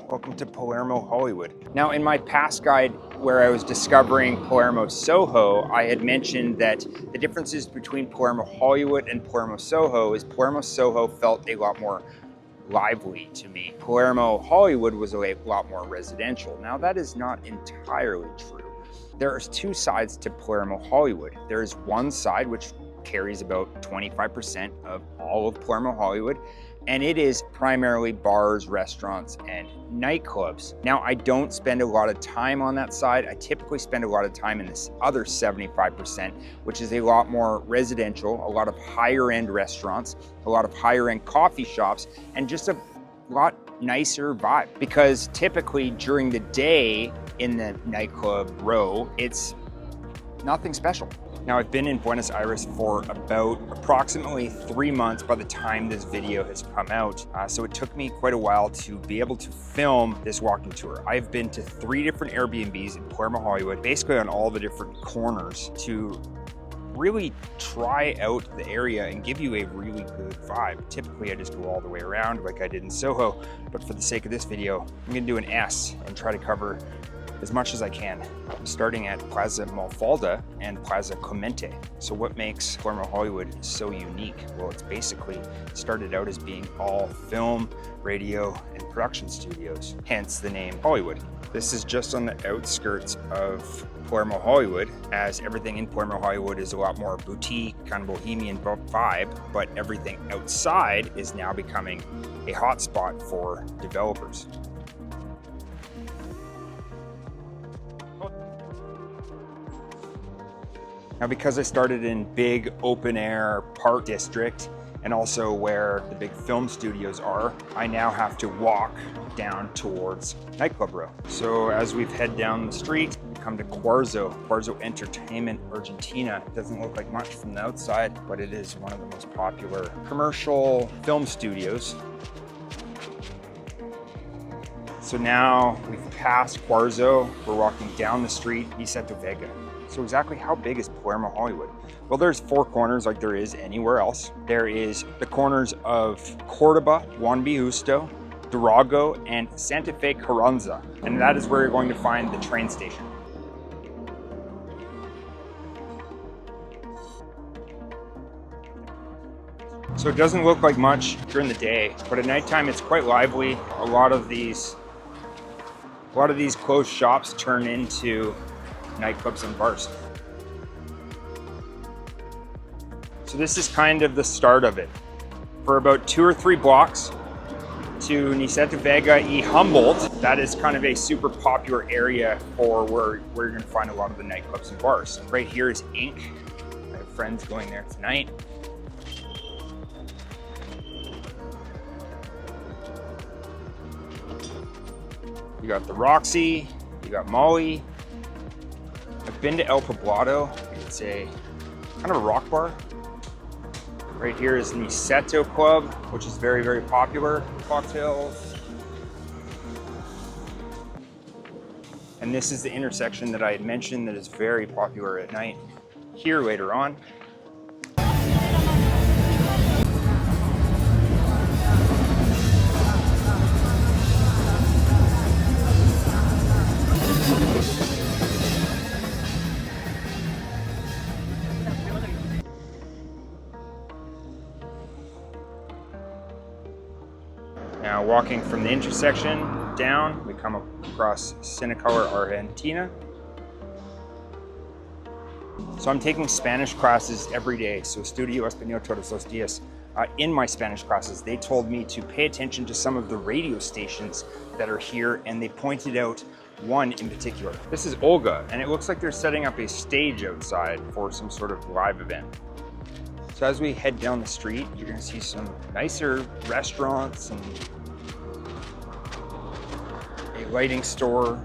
Welcome to Palermo Hollywood. Now, in my past guide where I was discovering Palermo Soho, I had mentioned that the differences between Palermo Hollywood and Palermo Soho is Palermo Soho felt a lot more lively to me. Palermo Hollywood was a lot more residential. Now, that is not entirely true. There are two sides to Palermo Hollywood. There is one side which carries about 25% of all of Palermo Hollywood, and it is primarily bars, restaurants, and nightclubs. Now, I don't spend a lot of time on that side. I typically spend a lot of time in this other 75%, which is a lot more residential, a lot of higher end restaurants, a lot of higher end coffee shops, and just a lot nicer vibe. Because typically during the day in the nightclub row, it's nothing special. Now, I've been in Buenos Aires for about approximately 3 months by the time this video has come out. So it took me quite a while to be able to film this walking tour. I've been to 3 different Airbnbs in Palermo Hollywood, basically on all the different corners, to really try out the area and give you a really good vibe. Typically, I just go all the way around like I did in Soho, but for the sake of this video, I'm gonna do an S and try to cover as much as I can. I'm starting at Plaza Mafalda and Plaza Clemente. So what makes Palermo Hollywood so unique? Well, it's basically started out as being all film, radio, and production studios, hence the name Hollywood. This is just on the outskirts of Palermo Hollywood, as everything in Palermo Hollywood is a lot more boutique, kind of bohemian vibe, but everything outside is now becoming a hotspot for developers. Now, because I started in big open air park district and also where the big film studios are, I now have to walk down towards nightclub row. So as we've head down the street, we come to Quarzo Entertainment Argentina. It doesn't look like much from the outside, but it is one of the most popular commercial film studios. So now we've passed Quarzo, we're walking down the street, Niceto Vega. So exactly how big is Palermo Hollywood? Well, there's 4 corners like there is anywhere else. There is the corners of Cordoba, Juan B. Justo, Durago, and Santa Fe Carranza. And that is where you're going to find the train station. So it doesn't look like much during the day, but at nighttime it's quite lively. A lot of these closed shops turn into nightclubs and bars. So this is kind of the start of it. For about 2 or 3 blocks to Niceto Vega y Humboldt, that is kind of a super popular area for where you're gonna find a lot of the nightclubs and bars. Right here is Ink. I have friends going there tonight. You got the Roxy, you got Molly. I've been to El Poblado. It's a kind of a rock bar. Right here is Niceto Club, which is very, very popular. Cocktails. And this is the intersection that I had mentioned that is very popular at night. Here later on. Now, walking from the intersection down, we come across Cinecolor, Argentina. So I'm taking Spanish classes every day, so Estudio Español todos los días. In my Spanish classes, they told me to pay attention to some of the radio stations that are here, and they pointed out one in particular. This is Olga, and it looks like they're setting up a stage outside for some sort of live event. So as we head down the street, you're gonna see some nicer restaurants and a lighting store.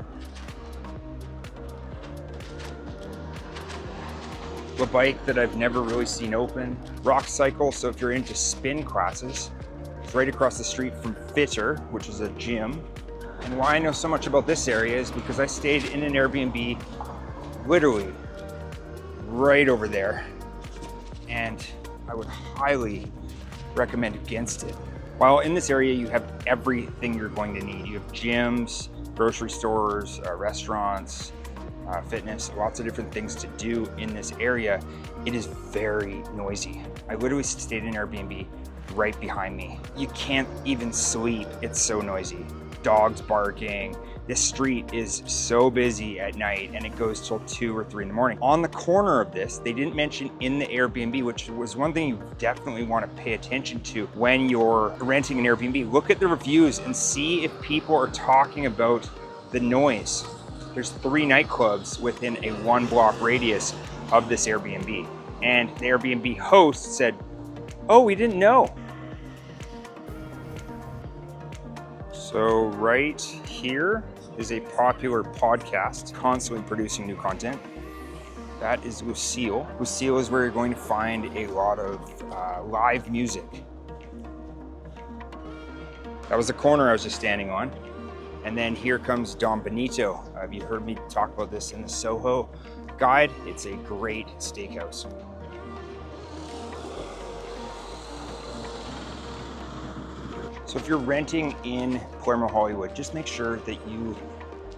A bike that I've never really seen open. Rock cycle, so if you're into spin classes, it's right across the street from Fitter, which is a gym. And why I know so much about this area is because I stayed in an Airbnb literally right over there. And I would highly recommend against it. While in this area, you have everything you're going to need. You have gyms, grocery stores, restaurants, fitness, lots of different things to do in this area. It is very noisy. I literally stayed in an Airbnb right behind me. You can't even sleep, it's so noisy. Dogs barking. This street is so busy at night and it goes till 2 or 3 in the morning. On the corner of this, they didn't mention in the Airbnb, which was one thing you definitely want to pay attention to when you're renting an Airbnb. Look at the reviews and see if people are talking about the noise. There's 3 nightclubs within a 1-block radius of this Airbnb. And the Airbnb host said, "Oh, we didn't know." So right here is a popular podcast, constantly producing new content. That is Lucille. Lucille is where you're going to find a lot of live music. That was the corner I was just standing on. And then here comes Don Benito. Have you heard me talk about this in the Soho guide? It's a great steakhouse. So if you're renting in Palermo Hollywood, just make sure that you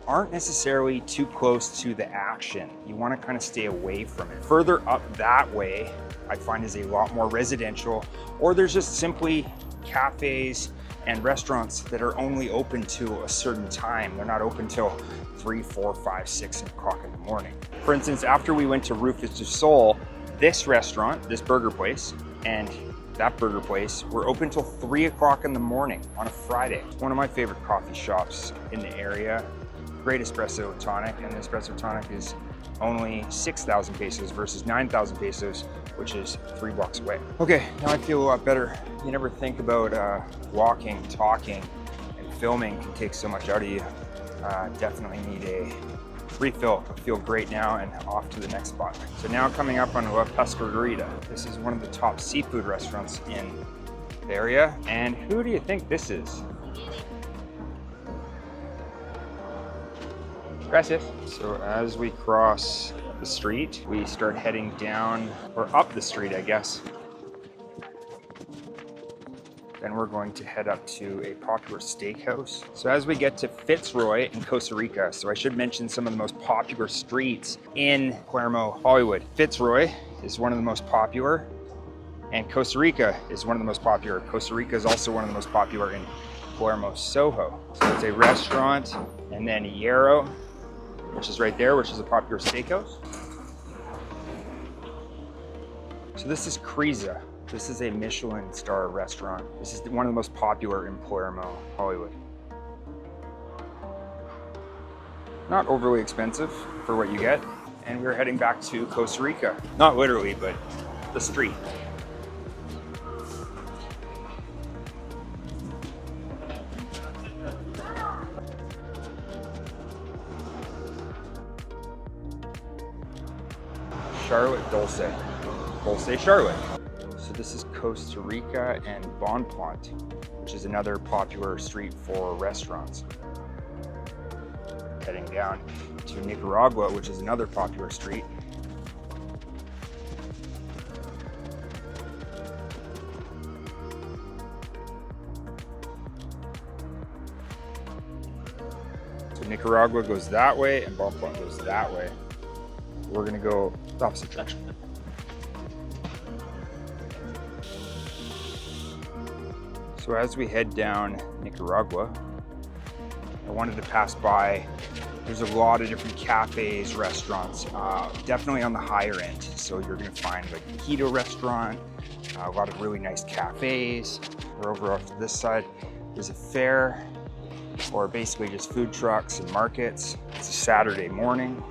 aren't necessarily too close to the action. You want to kind of stay away from it. Further up that way, I find is a lot more residential, or there's just simply cafes and restaurants that are only open to a certain time. They're not open till 3, 4, 5, 6 o'clock in the morning. For instance, after we went to Rufus du Sol, this restaurant, this burger place, and that burger place were open till 3 o'clock in the morning on a Friday. It's one of my favorite coffee shops in the area. Great espresso tonic, and the espresso tonic is only 6,000 pesos versus 9,000 pesos, which is 3 blocks away. Okay, now I feel a lot better. You never think about walking, talking, and filming can take so much out of you. Definitely need a refill. I feel great now and off to the next spot. So now coming up on Pescadorita. This is one of the top seafood restaurants in the area. And who do you think this is? Gracias. So as we cross the street, we start heading down, or up the street, I guess. Then we're going to head up to a popular steakhouse. So as we get to Fitzroy in Costa Rica, so I should mention some of the most popular streets in Palermo Hollywood. Fitzroy is one of the most popular, and Costa Rica is one of the most popular. Costa Rica is also one of the most popular in Palermo Soho. So it's a restaurant, and then Hierro, which is right there, which is a popular steakhouse. So this is Criza. This is a Michelin star restaurant. This is one of the most popular in Palermo Hollywood. Not overly expensive for what you get. And we're heading back to Costa Rica. Not literally, but the street. Charlotte Dulce. Dulce Charlotte. So this is Costa Rica and Bonpland, which is another popular street for restaurants. Heading down to Nicaragua, which is another popular street. So Nicaragua goes that way and Bonpland goes that way. We're gonna go the opposite direction. So as we head down Nicaragua, I wanted to pass by. There's a lot of different cafes, restaurants, definitely on the higher end. So you're gonna find like a keto restaurant, a lot of really nice cafes. We're over off to this side. There's a fair, or basically just food trucks and markets. It's a Saturday morning.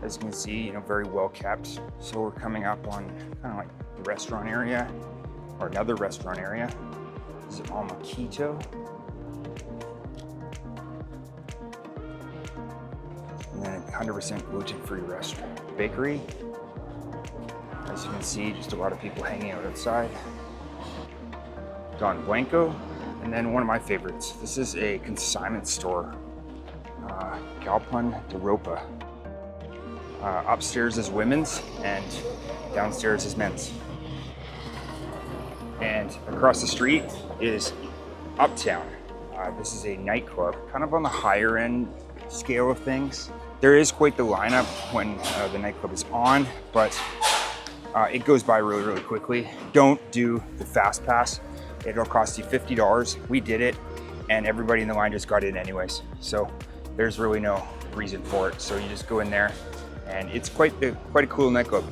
As you can see, you know, very well kept. So we're coming up on kind of like the restaurant area, or another restaurant area. This is Alma Quito. And then a 100% gluten-free restaurant. Bakery. As you can see, just a lot of people hanging out outside. Don Blanco. And then one of my favorites. This is a consignment store. Galpón de Ropa. Upstairs is women's and downstairs is men's. And across the street is Uptown. This is a nightclub, kind of on the higher end scale of things. There is quite the lineup when the nightclub is on, but it goes by really, really quickly. Don't do the fast pass. It'll cost you $50. We did it, and everybody in the line just got in anyways. So there's really no reason for it. So you just go in there, and it's quite a cool nightclub.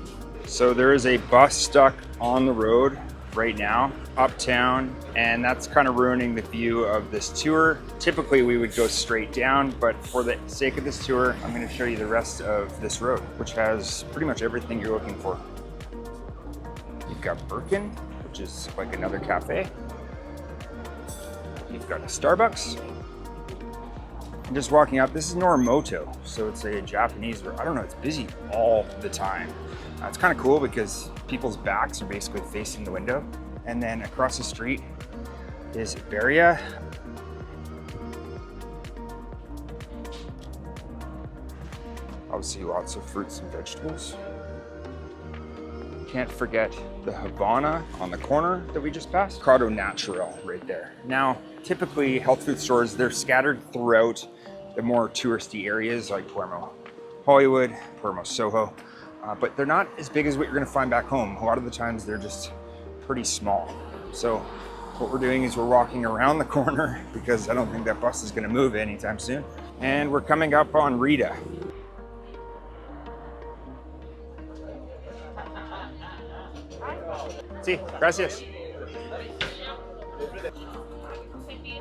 So there is a bus stuck on the road right now, uptown, and that's kind of ruining the view of this tour. Typically we would go straight down, but for the sake of this tour, I'm going to show you the rest of this road, which has pretty much everything you're looking for. You've got Birkin, which is like another cafe. You've got a Starbucks. And just walking up, this is Norimoto, so it's a Japanese, I don't know, it's busy all the time. It's kind of cool because people's backs are basically facing the window. And then across the street is Vega. Obviously lots of fruits and vegetables. Can't forget the Havana on the corner that we just passed. Mercado Natural right there. Now, typically health food stores, they're scattered throughout the more touristy areas like Palermo Hollywood, Palermo Soho. But they're not as big as what you're gonna find back home. A lot of the times they're just pretty small. So what we're doing is we're walking around the corner because I don't think that bus is gonna move anytime soon. And we're coming up on Rica. Sí, gracias.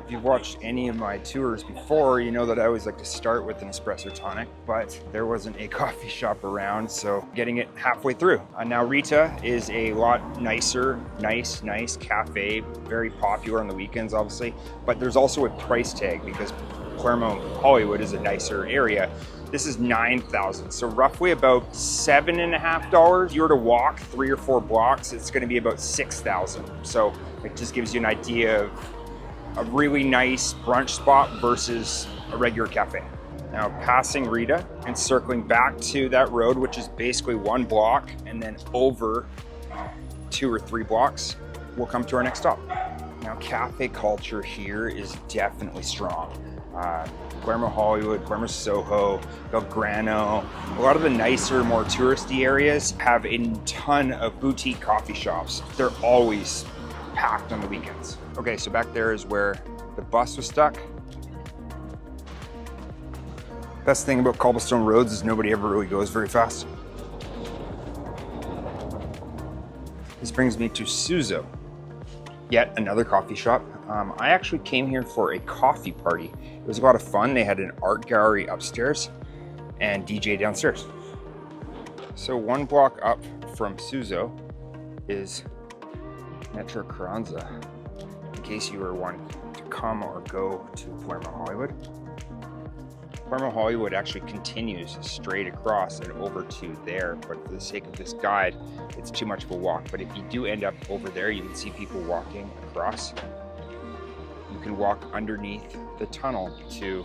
If you've watched any of my tours before, you know that I always like to start with an espresso tonic, but there wasn't a coffee shop around, so getting it halfway through. Now Rita is a lot nicer, nice cafe, very popular on the weekends, obviously, but there's also a price tag because Palermo Hollywood is a nicer area. This is $9,000, so roughly about $7.50. If you were to walk 3 or 4 blocks, it's gonna be about $6,000. So it just gives you an idea of a really nice brunch spot versus a regular cafe. Now passing Rita and circling back to that road, which is basically 1 block, and then over 2 or 3 blocks, we'll come to our next stop. Now cafe culture here is definitely strong. Palermo Hollywood, Palermo Soho, Belgrano, a lot of the nicer, more touristy areas have a ton of boutique coffee shops. They're always packed on the weekends. Okay, so back there is where the bus was stuck. Best thing about cobblestone roads is nobody ever really goes very fast. This brings me to Suzo, yet another coffee shop. I actually came here for a coffee party. It was a lot of fun. They had an art gallery upstairs and DJ downstairs. So 1 block up from Suzo is Metro Carranza, in case you were wanting to come or go to Palermo Hollywood. Palermo Hollywood actually continues straight across and over to there, but for the sake of this guide, it's too much of a walk. But if you do end up over there, you can see people walking across. You can walk underneath the tunnel to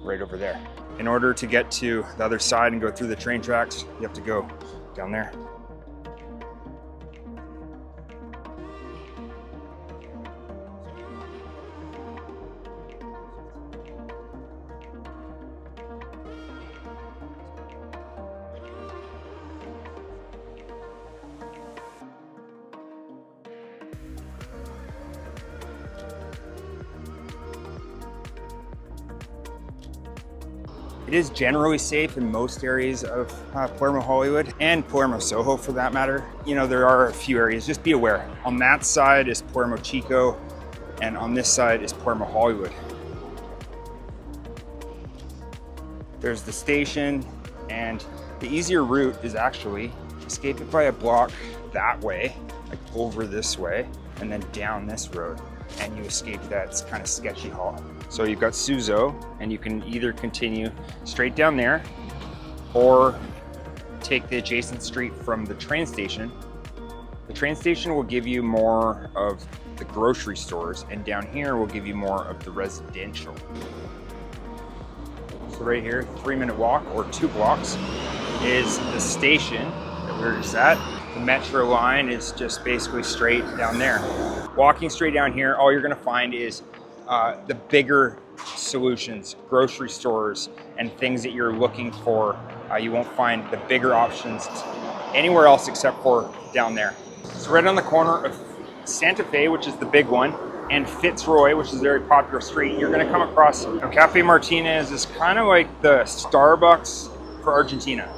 right over there. In order to get to the other side and go through the train tracks, you have to go down there. It is generally safe in most areas of Palermo Hollywood and Palermo Soho for that matter. You know, there are a few areas, just be aware. On that side is Palermo Chico, and on this side is Palermo Hollywood. There's the station, and the easier route is actually escape it by a block that way, like over this way, and then down this road, and you escape that kind of sketchy hall. So you've got Suzo, and you can either continue straight down there or take the adjacent street from the train station. The train station will give you more of the grocery stores, and down here will give you more of the residential. So right here, 3-minute walk or 2 blocks is the station that we're just at. The metro line is just basically straight down there. Walking straight down here, all you're gonna find is the bigger solutions, grocery stores, and things that you're looking for. You won't find the bigger options anywhere else except for down there. So right on the corner of Santa Fe, which is the big one, and Fitzroy, which is a very popular street, you're gonna come across Cafe Martinez. Is kind of like the Starbucks for Argentina.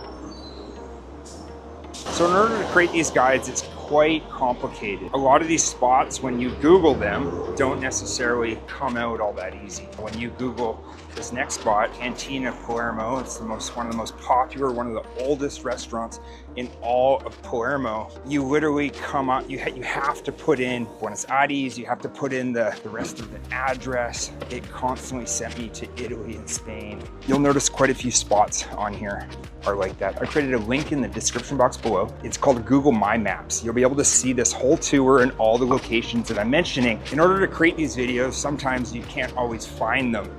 So in order to create these guides, it's quite complicated. A lot of these spots, when you Google them, don't necessarily come out all that easy. When you Google this next spot, Cantina Palermo, it's one of the most popular, one of the oldest restaurants in all of Palermo. You literally come up, you have to put in Buenos Aires, you have to put in the rest of the address. It constantly sent me to Italy and Spain. You'll notice quite a few spots on here are like that. I created a link in the description box below. It's called Google My Maps. You'll be able to see this whole tour and all the locations that I'm mentioning. In order to create these videos, sometimes you can't always find them.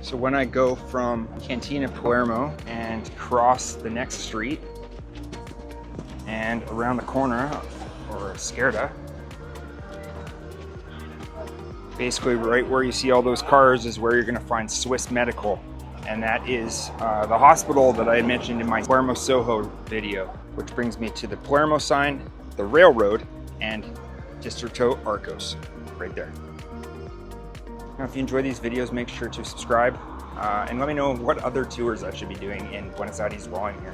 So when I go from Cantina Palermo and cross the next street and around the corner, or Scerda, basically right where you see all those cars is where you're gonna find Swiss Medical. And that is the hospital that I had mentioned in my Palermo Soho video, which brings me to the Palermo sign, the railroad, and Distretto Arcos, right there. Now, if you enjoy these videos, make sure to subscribe and let me know what other tours I should be doing in Buenos Aires while I'm here.